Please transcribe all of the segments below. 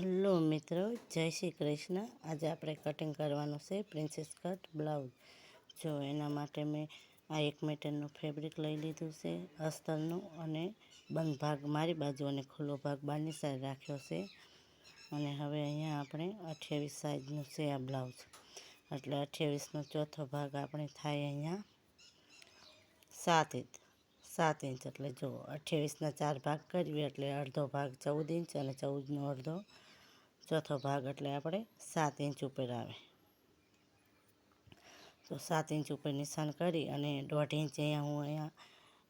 Hello મિત્રો, જય શ્રી કૃષ્ણ। આજે આપણે કટિંગ કરવાનું છે પ્રિન્સેસ કટ બ્લાઉઝ। જો એના માટે મેં આ 1 મીટરનું ફેબ્રિક લઈ લીધું છે અસ્તરનું, અને બંધ ભાગ મારી બાજુ અને ખુલ્લો ભાગ બહારની સાઈડ રાખ્યો છે। અને હવે અહીંયા આપણે 28 સાઈઝનું છે આ બ્લાઉઝ, એટલે 28નો ચોથો ભાગ આપણે થાય અહીંયા 7 ઇંચ। એટલે જો 28ના 4 ભાગ કરવી એટલે અડધો ભાગ 14 ઇંચ અને 14નો અડધો ચોથો ભાગ એટલે આપણે 7 ઇંચ ઉપર આવે। તો 7 ઇંચ ઉપર નિશાન કરી અને 1.5 ઇંચ અહીંયા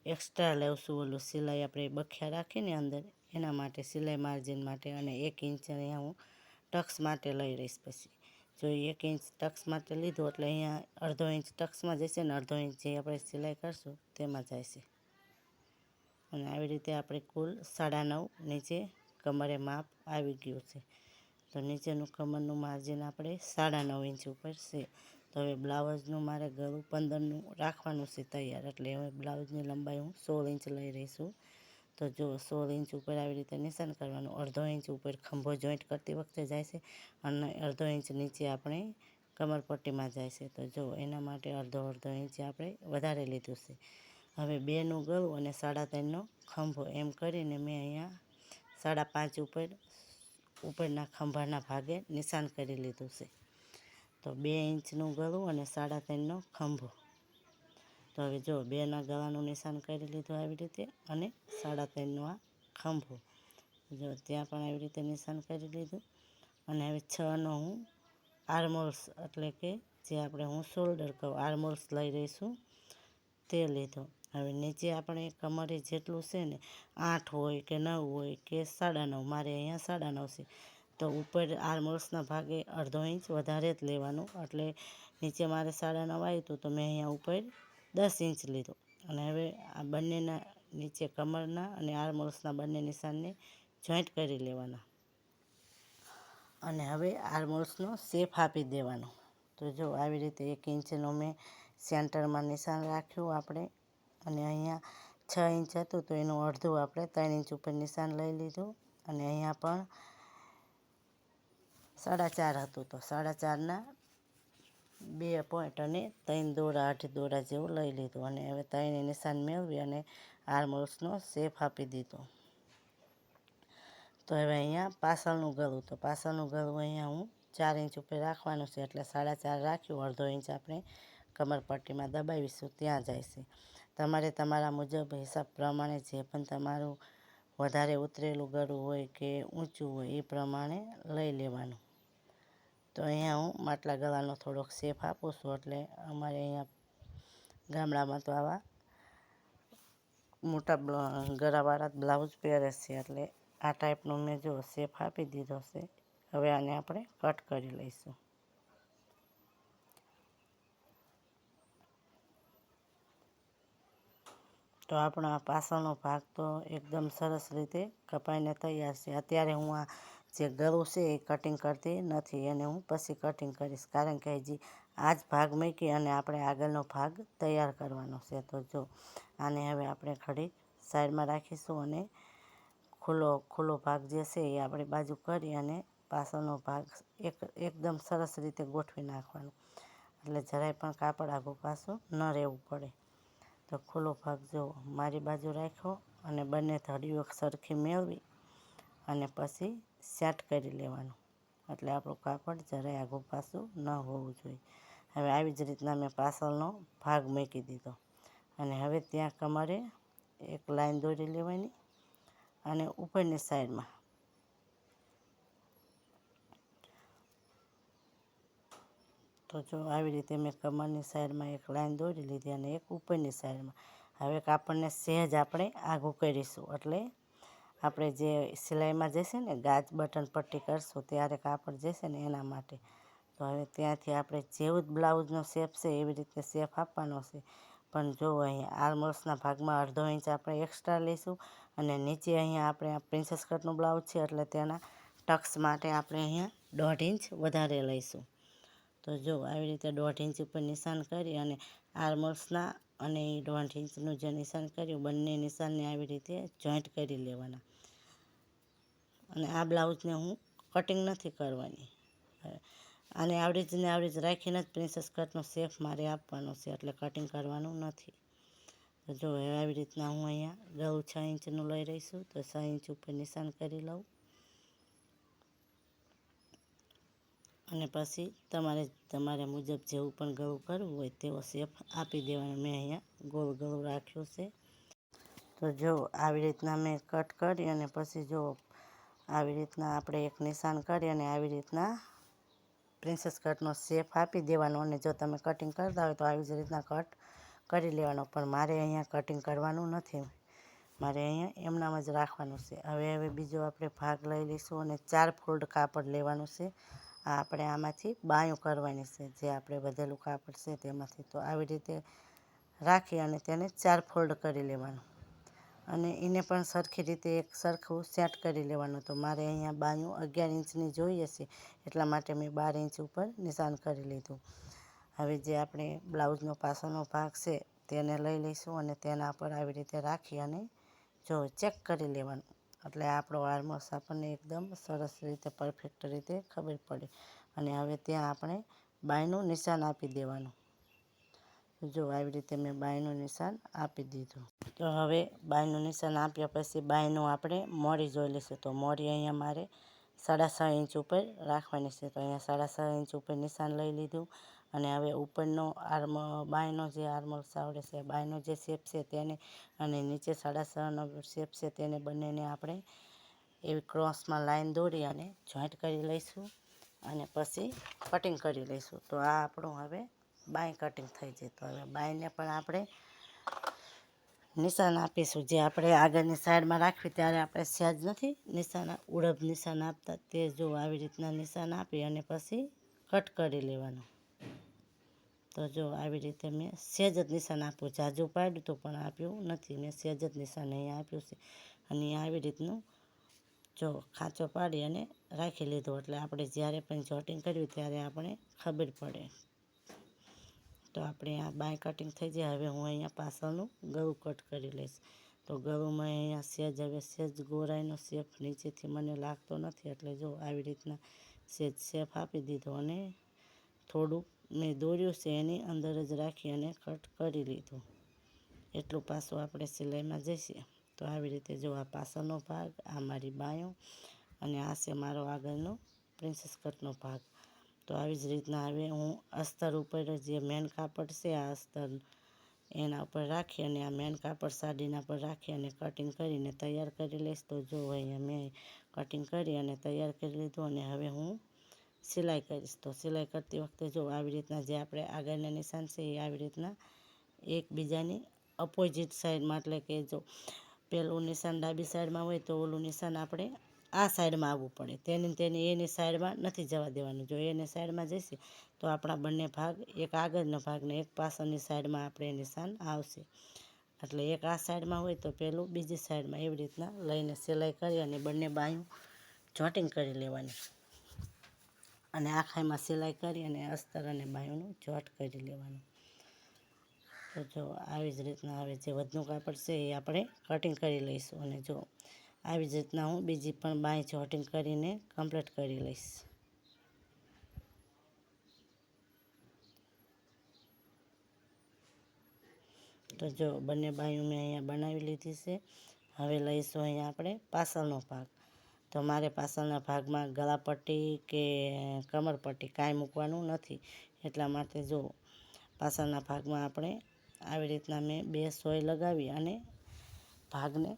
એક્સ્ટ્રા લઉં છું, ઓલું સિલાઈ આપણે બખ્યા રાખીને અંદર એના માટે, સિલાઈ માર્જિન માટે। અને 1 ઇંચ અહીંયા હું ટક્સ માટે લઈ રહીશ। પછી જો 1 ઇંચ ટક્સ માટે લીધું એટલે અહીંયા અડધો ઇંચ ટક્સમાં જશે ને અડધો ઇંચ જે આપણે સિલાઈ કરશું તેમાં જશે। અને આવી રીતે આપણે કુલ 9.5 નીચે કમરે માપ આવી ગયું છે। તો નીચેનું કમરનું માર્જિન આપણે 9.5 ઇંચ ઉપર છે। તો હવે બ્લાઉઝનું મારે ગળું 15નું રાખવાનું છે તૈયાર, એટલે હવે બ્લાઉઝની લંબાઈ હું 16 ઇંચ લઈ રહી છું। તો જો 16 ઇંચ ઉપર આવી રીતે નિશાન કરવાનું। અડધો ઇંચ ઉપર ખંભો જોઈન્ટ કરતી વખતે જાય છે અને અડધો ઇંચ નીચે આપણે કમરપટ્ટીમાં જાય છે। તો જો એના માટે અડધો ઇંચ આપણે વધારે લીધું છે। હવે 2નું ગળું અને 3.5નો ખંભો એમ કરીને મેં અહીંયા 5.5 ઉપરના ખંભાના ભાગે નિશાન કરી લીધું છે। તો 2 ઇંચનું ગળું અને 3.5નો ખંભો। તો હવે જો 2ના ગળાનું નિશાન કરી લીધું આવી રીતે, અને 3.5નો આ ખંભો, જો ત્યાં પણ આવી રીતે નિશાન કરી લીધું। અને હવે 6નો હું આર્મહોલ્સ એટલે કે જે આપણે હું શોલ્ડર કહું આર્મહોલ્સ લઈ રહીશું તે લીધો। હવે નીચે આપણે કમરે જેટલું છે ને 8 હોય કે 9 હોય કે 9.5, મારે અહીંયા 9.5 છે। તો ઉપર આર્મહોલ્સના ભાગે અડધો ઇંચ વધારે જ લેવાનું, એટલે નીચે મારે 9.5 આવ્યું હતું તો મેં અહીંયા ઉપર 10 ઇંચ લીધો। અને હવે આ બંનેના નીચે કમરના અને આર્મહોલ્સના બંને નિશાનને જોઈન્ટ કરી લેવાના। અને હવે આર્મહોલ્સનો શેપ આપી દેવાનો। તો જો આવી રીતે 1 ઇંચનો મેં સેન્ટરમાં નિશાન રાખ્યું આપણે, અને અહીંયા 6 ઇંચ હતું તો એનું અડધું આપણે 3 ઇંચ ઉપર નિશાન લઈ લીધું। અને અહીંયા પણ 4.5 હતું તો 4.5ના 2 પોઈન્ટ અને 3 દોરા, 8 દોરા જેવું લઈ લીધું। અને હવે 3 નિશાન મેળવી અને આર્મહોલ્સનો શેપ આપી દીધો। તો હવે અહીંયા પાછળનું ગળું, તો પાછળનું ગળું અહીંયા હું 4 ઇંચ ઉપર રાખવાનું છે, એટલે 4.5 રાખ્યું, અડધો ઇંચ આપણે કમરપટ્ટીમાં દબાવીશું ત્યાં જાય છે। તમારે તમારા મુજબ હિસાબ પ્રમાણે જે પણ તમારું વધારે ઉતરેલું ગળું હોય કે ઊંચું હોય એ પ્રમાણે લઈ લેવાનું। તો અહીંયા હું માટલા ગળાનો થોડોક શેપ આપું છું, એટલે અમારે અહીંયા ગામડામાં તો આવા મોટા ગળાવાળા બ્લાઉઝ પહેરે છે, એટલે આ ટાઈપનો મેં જો શેપ આપી દીધો છે। હવે આને આપણે કટ કરી લઈશું। તો આપણો આ પાછળનો ભાગ તો એકદમ સરસ રીતે કપાઈને તૈયાર છે। અત્યારે હું આ જે ગળું છે એ કટિંગ કરતી નથી, એને હું પછી કટિંગ કરીશ, કારણ કે હજી આ જ ભાગ મૂકી અને આપણે આગળનો ભાગ તૈયાર કરવાનો છે। તો જો આને હવે આપણે ઘડીક સાઈડમાં રાખીશું, અને ખુલ્લો ભાગ જે છે એ આપણે બાજુ કરી અને પાછળનો ભાગ એકદમ સરસ રીતે ગોઠવી નાખવાનો, એટલે જરાય પણ કાપડ આઘું પાછું ન રહેવું પડે। તો ખુલ્લો ભાગ જો મારી બાજુ રાખ્યો અને બંને ધડીઓ સરખી મેળવી અને પછી સેટ કરી લેવાનું, એટલે આપણું કાપડ જરાય આઘું પાછું ન હોવું જોઈએ। હવે આવી જ રીતના મેં પાછળનો ભાગ મૂકી દીધો, અને હવે ત્યાં કમરે એક લાઈન દોરી લેવાની, અને ઉપરની સાઈડમાં તો જો આવી રીતે મેં કમરની સાઈડમાં એક લાઈન દોરી લીધી અને એક ઉપરની સાઈડમાં। હવે કાપડને સહેજ આપણે આઘું કરીશું, એટલે આપણે જે સિલાઈમાં જશે ને ગાજ બટન પટ્ટી કરશું ત્યારે કાપડ જશે ને એના માટે। તો હવે ત્યાંથી આપણે જેવું જ બ્લાઉઝનો શેપ છે એવી રીતે શેપ આપવાનો છે, પણ જો અહીંયા આર્મહોલ્સના ભાગમાં અડધો ઇંચ આપણે એક્સ્ટ્રા લઈશું, અને નીચે અહીંયા આપણે આ પ્રિન્સેસ કટનું બ્લાઉઝ છે એટલે તેના ટક્સ માટે આપણે અહીંયા 1.5 ઇંચ વધારે લઈશું। તો જો આવી રીતે 1.5 ઇંચ ઉપર નિશાન કરી અને આર્મહોલ્સના અને 1.5 ઇંચનું જે નિશાન કર્યું બંને નિશાનને આવી રીતે જોઈન્ટ કરી લેવાના। અને આ બ્લાઉઝને હું કટિંગ નથી કરવાની. આને આવડી જ રાખીને જ પ્રિન્સેસ કટનો શેપ મારે આપવાનો છે, એટલે કટિંગ કરવાનું નથી. તો જો હવે આવી રીતના હું અહીંયા ગળું 6 ઇંચનું લઈ રહીશું, તો 6 ઇંચ ઉપર નિશાન કરી લઉં. અને પછી તમારે મુજબ જેવું પણ ગળું કરવું હોય તેવો શેપ આપી દેવાનો. મેં અહીંયા ગોળ ગળું રાખ્યું છે. તો જો આવી રીતના મેં કટ કરી અને પછી જો આવી રીતના આપણે એક નિશાન કરી અને આવી રીતના પ્રિન્સેસ કટનો શેપ આપી દેવાનો. અને જો તમે કટિંગ કરતા હોય તો આવી જ રીતના કટ કરી લેવાનો, પણ મારે અહીંયા કટિંગ કરવાનું નથી, મારે અહીંયા એમનામ જ રાખવાનું છે. હવે બીજો આપણે ભાગ લઈ લઈશું અને 4 ફોલ્ડ કાપડ લેવાનું છે. આપણે આમાંથી બાયું કરવાની છે, જે આપણે વધેલું કાપડ છે તેમાંથી. તો આવી રીતે રાખી અને તેને 4 ફોલ્ડ કરી લેવાનું અને એને પણ સરખી રીતે એક સરખું સેટ કરી લેવાનું. તો મારે અહીંયા બાયું 11 ઇંચની જોઈએ છે, એટલા માટે મેં 12 ઇંચ ઉપર નિશાન કરી લીધું. હવે જે આપણે બ્લાઉઝનો પાછળનો ભાગ છે તેને લઈ લઈશું અને તેના પર આવી રીતે રાખી અને જો ચેક કરી લેવાનું, એટલે આપણો આર્મહોલ આપણને એકદમ સરસ રીતે પરફેક્ટ રીતે ખબર પડે. અને હવે ત્યાં આપણે બાયનું નિશાન આપી દેવાનું. જો આવી રીતે મેં બાયનું નિશાન આપી દીધું. તો હવે બાયનું નિશાન આપ્યા પછી બાયનું આપણે મોરી જોઈ લઈશું. તો મોરી અહીંયા મારે 6.5 ઇંચ ઉપર રાખવાની છે. તો અહીંયા 6.5 ઇંચ ઉપર નિશાન લઈ લીધું. અને હવે ઉપરનો બાયનો જે આર્મહોલ આવડે છે, બાયનો જે શેપ છે તેને અને નીચે 6.5નો શેપ છે તેને બંનેને આપણે એવી ક્રોસમાં લાઈન દોરી અને જોઈન્ટ કરી લઈશું અને પછી કટિંગ કરી લઈશું. તો આ આપણું હવે બાય કટિંગ થઈ જાય. તો હવે બાયને પણ આપણે નિશાન આપીશું. જે આપણે આગળની સાઈડમાં રાખવી ત્યારે આપણે સહેજ નથી ઉડબ નિશાન આપતા, તે જો આવી રીતના નિશાન આપી અને પછી કટ કરી લેવાનું. તો જો આવી રીતે મેં સહેજ જ નિશાન આપ્યું, જાજુ પાડ્યું તો પણ આપ્યું નથી, મેં સહેજ જ નિશાન અહીંયા આપ્યું છે. અને આવી રીતનું જો ખાંચો પાડી અને રાખી લીધો, એટલે આપણે જ્યારે પણ જોટિંગ કર્યું ત્યારે આપણે ખબર પડે. તો આપણે આ બાય કટિંગ થઈ જાય. હવે હું અહીંયા પાછળનું ગળું કટ કરી લઈશ. તો ગળુંમાં અહીંયા સહેજ ગોરાઈનો શેપ નીચેથી મને લાગતો નથી, એટલે જો આવી રીતના સહેજ શેપ આપી દીધો અને થોડુંક મેં દોર્યું છે એની અંદર જ રાખી અને કટ કરી લીધું. એટલું પાછું આપણે સિલાઈમાં જઈશે. તો આવી રીતે જો આ પાછળનો ભાગ, આ મારી બાયો અને આ છે મારો આગળનો પ્રિન્સેસ કટનો ભાગ. તો આવી જ રીતના હવે હું અસ્તર ઉપર જે મેન કાપડ છે, આ અસ્તર એના ઉપર રાખી અને આ મેન કાપડ સાડીના પર રાખી અને કટિંગ કરીને તૈયાર કરી લઈશ. તો જો અહીંયા મેં કટિંગ કરી અને તૈયાર કરી લીધું અને હવે હું સિલાઈ કરીશ. તો સિલાઈ કરતી વખતે જો આવી રીતના જે આપણે આગળના નિશાન છે એ આવી રીતના એકબીજાની અપોઝિટ સાઈડમાં, એટલે કે જો પેલું નિશાન ડાબી સાઈડમાં હોય તો ઓલું નિશાન આપણે આ સાઈડમાં આવવું પડે, એની સાઈડમાં નથી જવા દેવાનું. જો એની સાઈડમાં જઈશે તો આપણા બંને ભાગ, એક આગળનો ભાગ ને એક પાછળની સાઈડમાં આપણે નિશાન આવશે. એટલે એક આ સાઈડમાં હોય તો પેલું બીજી સાઈડમાં, એવી રીતના લઈને સિલાઈ કરી અને બંને બાયું જોટિંગ કરી લેવાની અને આખાઈમાં સિલાઈ કરી અને અસ્તર અને બાયુંનું જોટ કરી લેવાનું. તો જો આવી જ રીતના હવે જે વધનું કાપડ છે એ આપણે કટિંગ કરી લઈશું. અને જો આવી જ રીતના હું બીજી પણ બાય જોટિંગ કરીને કમ્પ્લીટ કરી લઈશ. તો જો બંને બાયું મેં અહીંયા બનાવી લીધી છે. હવે લઈશું અહીંયા આપણે પાછળનો ભાગ. તો મારે પાછળના ભાગમાં ગળાપટ્ટી કે કમરપટ્ટી કાંઈ મૂકવાનું નથી, એટલા માટે જો પાછળના ભાગમાં આપણે આવી રીતના મેં 2 સોય લગાવી અને ભાગને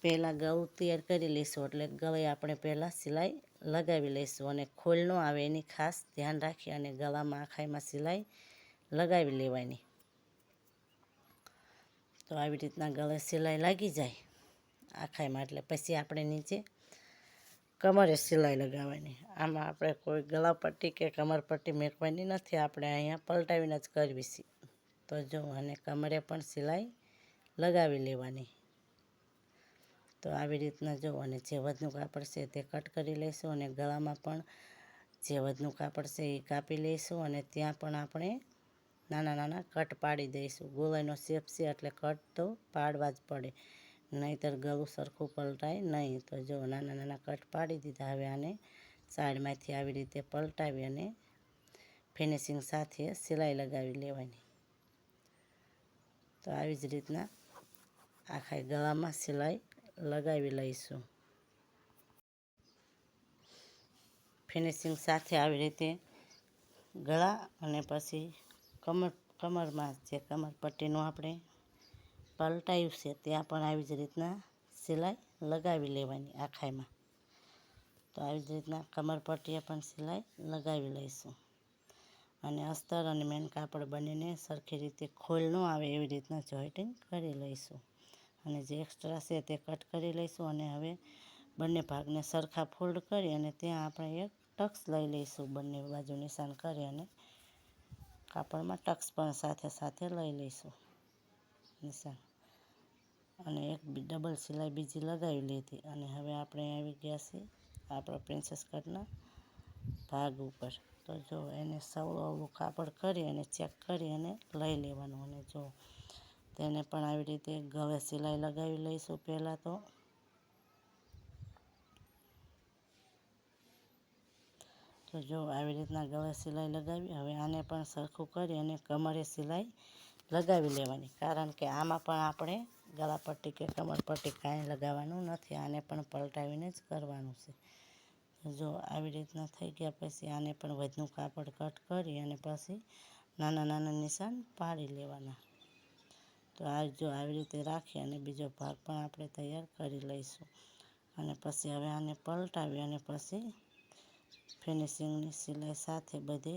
પહેલાં ગળું તૈયાર કરી લઈશું. એટલે ગળે આપણે પહેલાં સિલાઈ લગાવી લઈશું અને ખોલ ન આવે એની ખાસ ધ્યાન રાખી અને ગળામાં આખાઈમાં સિલાઈ લગાવી લેવાની. તો આવી રીતના ગળે સિલાઈ લાગી જાય આખાઈમાં, એટલે પછી આપણે નીચે કમરે સિલાઈ લગાવવાની. આમાં આપણે કોઈ ગળાપટ્ટી કે કમરપટ્ટી મેકવાની નથી, આપણે અહીંયા પલટાવીને જ કરવી છે. તો જો અને કમરે પણ સિલાઈ લગાવી લેવાની. તો આવી રીતના જો અને જે વધનું કાપડ છે તે કટ કરી લઈશું અને ગળામાં પણ જે વધનું કાપડ છે એ કાપી લઈશું અને ત્યાં પણ આપણે નાના નાના કટ પાડી દઈશું. ગોળાઈનો શેપ છે એટલે કટ તો પાડવા જ પડે, નહીંતર ગળું સરખું પલટાય નહીં. તો જો નાના નાના કટ પાડી દીધા. હવે આને સાઈડમાંથી આવી રીતે પલટાવી અને ફિનિશિંગ સાથે સિલાઈ લગાવી લેવાની. તો આવી જ રીતના આખા ગળામાં સિલાઈ લગાવી લઈશું. ફિનિશિંગ સાથે આવી રીતે ગળા અને પછી કમરમાં જે કમર પટ્ટીનું આપણે પલટાયું છે ત્યાં પણ આવી જ રીતના સિલાઈ લગાવી લેવાની આખામાં. તો આવી જ રીતના કમર પટ્ટીએ પણ સિલાઈ લગાવી લઈશું. અને અસ્તર અને મેન કાપડ બંનેને સરખી રીતે ખોલ ન આવે એવી રીતના જોઈન્ટિંગ કરી લઈશું. અને જે એક્સ્ટ્રા છે તે કટ કરી લઈશું. અને હવે બંને ભાગને સરખા ફોલ્ડ કરી અને ત્યાં આપણે એક ટક્સ લઈ લઈશું. બંને બાજુ નિશાન કરી અને કાપડમાં ટક્સ પણ સાથે સાથે લઈ લઈશું નિશાન. અને એક ડબલ સિલાઈ બીજી લગાવી લીધી. અને હવે આપણે આવી ગયા છીએ આપણા પ્રિન્સેસ કટના ભાગ ઉપર. તો જો એને સવળું કાપડ કરી અને ચેક કરી અને લઈ લેવાનું. અને જો તેને પણ આવી રીતે ગળે સિલાઈ લગાવી લઈશું પહેલાં. તો જો આવી રીતના ગળે સિલાઈ લગાવી. હવે આને પણ સરખું કરી અને કમરે સિલાઈ લગાવી લેવાની. કારણ કે આમાં પણ આપણે ગળાપટ્ટી કે કમરપટ્ટી કાંઈ લગાવવાનું નથી. આને પણ પલટાવીને જ કરવાનું છે. જો આવી રીતના થઈ ગયા પછી આને પણ વધનું કાપડ કટ કરી અને પછી નાના નાના નિશાન પાડી લેવાના. તો આ જો આવી રીતે રાખી અને બીજો ભાગ પણ આપણે તૈયાર કરી લઈશું. અને પછી હવે આને પલટાવી અને પછી ફિનિશિંગની સિલાઈ સાથે બધે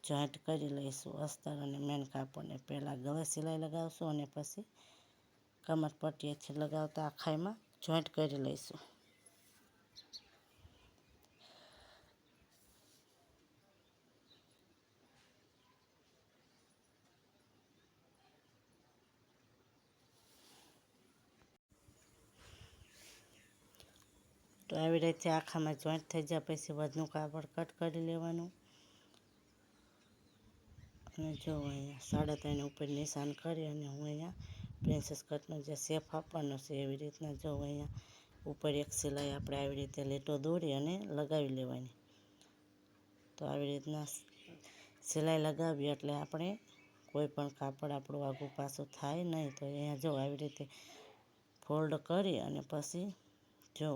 જોઈન્ટ કરી લઈશું. અસ્તર અને મેન કાપડને પહેલાં ગળે સિલાઈ લગાવશું અને પછી કમર પટ્ટીએથી લગાવતા આખાઈમાં જોઈન્ટ કરી લઈશું. તો આવી રીતે આખામાં જોઈન્ટ થઈ જાય પછી વધનું કાપડ કટ કરી લેવાનું. અને જો અહીંયા 3.5 ઉપર નિશાન કરી અને હું અહીંયા પ્રિન્સેસ કટનો જે શેપ આપવાનો છે એવી રીતના જો અહીંયા ઉપર એક સિલાઈ આપણે આવી રીતે લીટો દોરી અને લગાવી લેવાની. તો આવી રીતના સિલાઈ લગાવી એટલે આપણે કોઈ પણ કાપડ આપણું આગું પાછું થાય નહીં. તો અહીંયા જો આવી રીતે ફોલ્ડ કરી અને પછી જો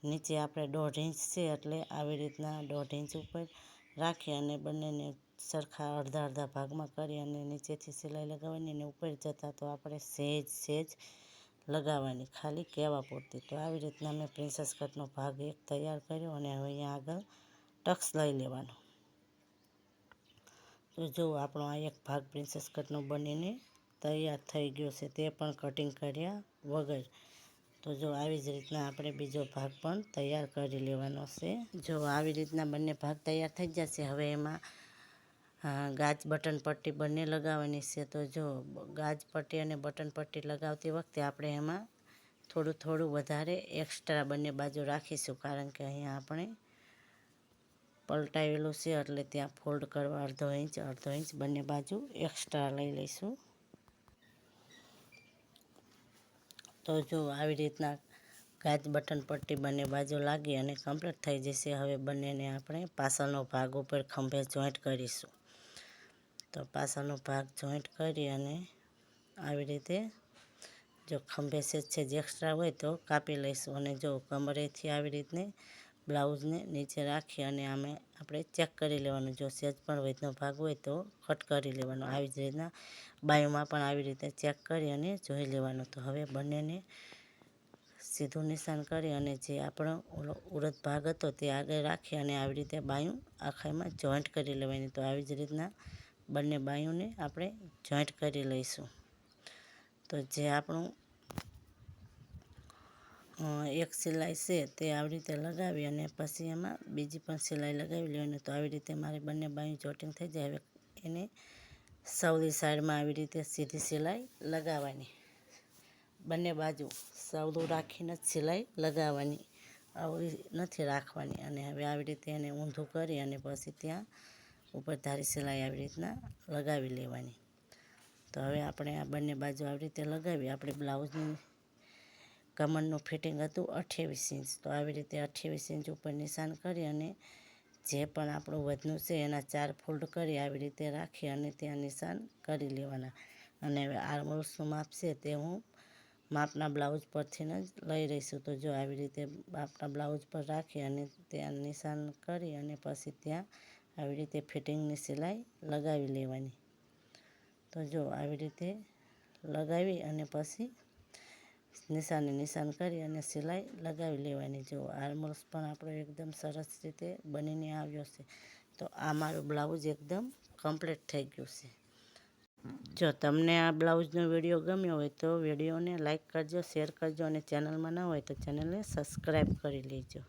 નીચે આપણે 1.5 ઇંચ છે એટલે આવી રીતના 1.5 ઇંચ ઉપર રાખી અને બંનેને સરખા અડધા અડધા ભાગમાં કરી અને નીચેથી સિલાઈ લગાવવાની. અને ઉપર જતાં તો આપણે સહેજ લગાવવાની, ખાલી કહેવા પૂરતી. તો આવી રીતના મેં પ્રિન્સેસ કટનો ભાગ એક તૈયાર કર્યો. અને હવે અહીંયા આગળ ટક્સ લઈ લેવાનો. તો જો આપણો આ એક ભાગ પ્રિન્સેસ કટનો બનીને તૈયાર થઈ ગયો છે, તે પણ કટિંગ કર્યા વગર. તો જો આવી જ રીતના આપણે બીજો ભાગ પણ તૈયાર કરી લેવાનો છે. જો આવી રીતના બંને ભાગ તૈયાર થઈ જશે. હવે એમાં ગાજ બટન પટ્ટી બંને લગાવવાની છે. તો જો ગાજ પટ્ટી અને બટન પટ્ટી લગાવતી વખતે આપણે એમાં થોડું વધારે એક્સ્ટ્રા બંને બાજુ રાખીશું. કારણ કે અહીંયા આપણે પલટાવેલું છે એટલે ત્યાં ફોલ્ડ કરવા અડધો ઇંચ બંને બાજુ એક્સ્ટ્રા લઈ લઈશું. તો જો આવી રીતના ગાજ બટન પટ્ટી બંને બાજુ લાગી અને કમ્પ્લીટ થઈ જશે. હવે બંનેને આપણે પાછળનો ભાગ ઉપર ખંભે જોઈન્ટ કરીશું. તો પાછળનો ભાગ જોઈન્ટ કરી અને આવી રીતે જો ખંભે સેજ એક્સ્ટ્રા હોય તો કાપી લઈશું. અને જો કમરેથી આવી રીતને બ્લાઉઝને નીચે રાખી અને આપણે ચેક કરી લેવાનું. જો સેજ પણ વધનો ભાગ હોય તો કટ કરી લેવાનો. આવી જ રીતના બાયુમાં પણ આવી રીતે ચેક કરી અને જોઈ લેવાનું. તો હવે બંનેને સીધું નિશાન કરી અને જે આપણો ઉરદ ભાગ હતો તે આગળ રાખી અને આવી રીતે બાયું આખાઈમાં જોઈન્ટ કરી લેવાની. તો આવી જ રીતના બંને બાયુંને આપણે જોઈન્ટ કરી લઈશું. તો જે આપણું એક સિલાઈ છે તે આવી રીતે લગાવી અને પછી એમાં બીજી પણ સિલાઈ લગાવી લેવાની. તો આવી રીતે મારે બંને બાયું જોઈન્ટિંગ થઈ જાય. હવે એને સવલી સાઈડમાં આવી રીતે સીધી સિલાઈ લગાવવાની. બંને બાજુ સવલું રાખીને જ સિલાઈ લગાવવાની, આવડી નથી રાખવાની. અને હવે આવી રીતે એને ઊંધું કરી અને પછી ત્યાં ઉપર ધારી સિલાઈ આવી રીતના લગાવી લેવાની. તો હવે આપણે આ બંને બાજુ આવી રીતે લગાવી આપણે બ્લાઉઝની કમરનું ફિટિંગ હતું 28 ઇંચ, તો આવી રીતે 28 ઇંચ ઉપર નિશાન કરી અને જે પણ આપણું વધનું છે એના 4 ફોલ્ડ કરી આવી રીતે રાખી અને ત્યાં નિશાન કરી લેવાના. અને હવે આર્મહોલ્સનું માપ છે તે હું માપના બ્લાઉઝ પરથી જ લઈ રહીશું. તો જો આવી રીતે માપના બ્લાઉઝ પર રાખી અને ત્યાં નિશાન કરી અને પછી ત્યાં આવી રીતે ફિટિંગની સિલાઈ લગાવી લેવાની. તો જો આવી રીતે લગાવી અને પછી નિશાન કરી અને સિલાઈ લગાવી લેવાની. જો આર્મહોલ્સ પણ આપણો એકદમ સરસ રીતે બનીને આવ્યો છે. તો આ મારું બ્લાઉઝ એકદમ કમ્પ્લીટ થઈ ગયું છે. જો તમને આ બ્લાઉઝનો વિડીયો ગમ્યો હોય તો વિડીયોને લાઇક કરજો, શેર કરજો અને ચેનલમાં ન હોય તો ચેનલને સબસ્ક્રાઈબ કરી લેજો.